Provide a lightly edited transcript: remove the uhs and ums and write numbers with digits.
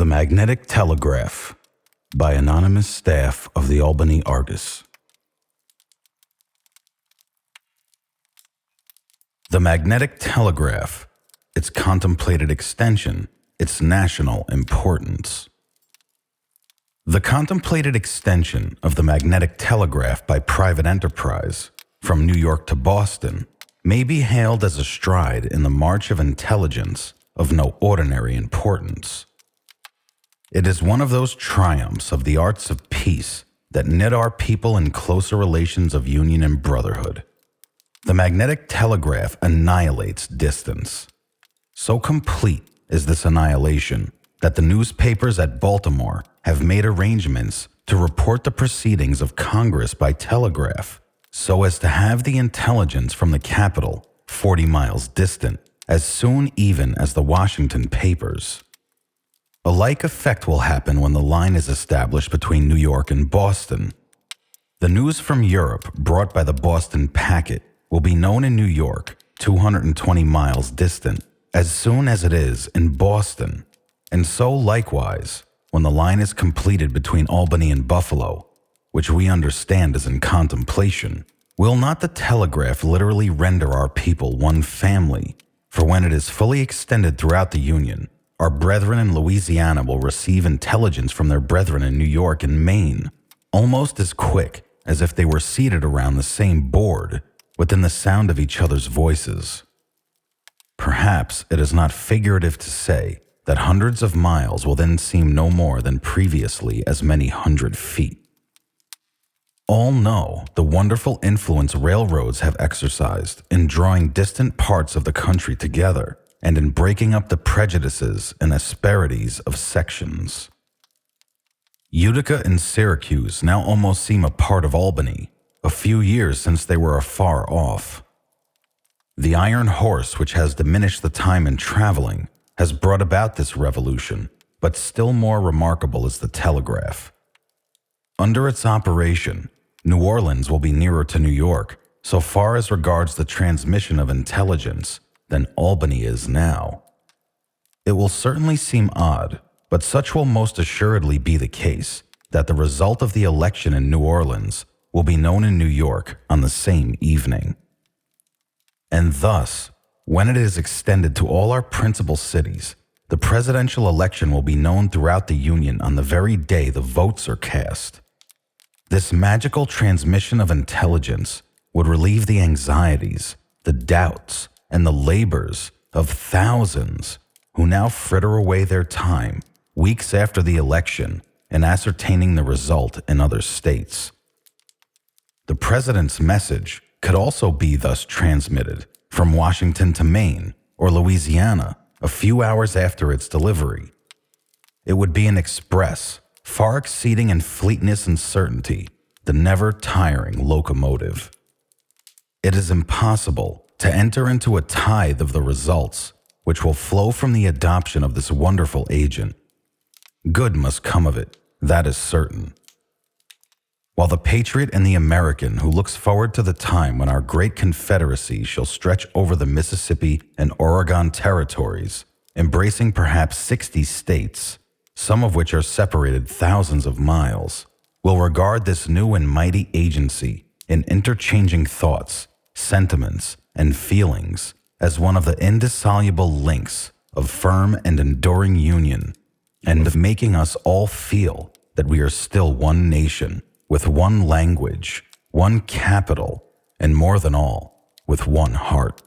The Magnetic Telegraph by anonymous staff of the Albany Argus. The magnetic telegraph, its contemplated extension, its national importance. The contemplated extension of the magnetic telegraph by private enterprise from New York to Boston may be hailed as a stride in the march of intelligence of no ordinary importance. It is one of those triumphs of the arts of peace that knit our people in closer relations of union and brotherhood. The magnetic telegraph annihilates distance. So complete is this annihilation that the newspapers at Baltimore have made arrangements to report the proceedings of Congress by telegraph, so as to have the intelligence from the capital 40 miles distant as soon even as the Washington papers. A like effect will happen when the line is established between New York and Boston. The news from Europe brought by the Boston packet will be known in New York, 220 miles distant, as soon as it is in Boston. And so likewise, when the line is completed between Albany and Buffalo, which we understand is in contemplation, will not the telegraph literally render our people one family? For when it is fully extended throughout the Union, our brethren in Louisiana will receive intelligence from their brethren in New York and Maine, almost as quick as if they were seated around the same board, within the sound of each other's voices. Perhaps it is not figurative to say that hundreds of miles will then seem no more than previously as many 100 feet. All know the wonderful influence railroads have exercised in drawing distant parts of the country together and in breaking up the prejudices and asperities of sections. Utica and Syracuse now almost seem a part of Albany, a few years since they were afar off. The iron horse, which has diminished the time in traveling, has brought about this revolution, but still more remarkable is the telegraph. Under its operation, New Orleans will be nearer to New York, so far as regards the transmission of intelligence, than Albany is now. It will certainly seem odd, but such will most assuredly be the case, that the result of the election in New Orleans will be known in New York on the same evening. And thus, when it is extended to all our principal cities, the presidential election will be known throughout the Union on the very day the votes are cast. This magical transmission of intelligence would relieve the anxieties, the doubts, and the labors of thousands who now fritter away their time weeks after the election in ascertaining the result in other states. The president's message could also be thus transmitted from Washington to Maine or Louisiana a few hours after its delivery. It would be an express, far exceeding in fleetness and certainty the never-tiring locomotive. It is impossible to enter into a tithe of the results which will flow from the adoption of this wonderful agent. Good must come of it, that is certain. While the patriot and the American who looks forward to the time when our great Confederacy shall stretch over the Mississippi and Oregon territories, embracing perhaps 60 states, some of which are separated thousands of miles, will regard this new and mighty agency in interchanging thoughts, sentiments, and feelings as one of the indissoluble links of firm and enduring union, and of making us all feel that we are still one nation, with one language, one capital, and more than all, with one heart.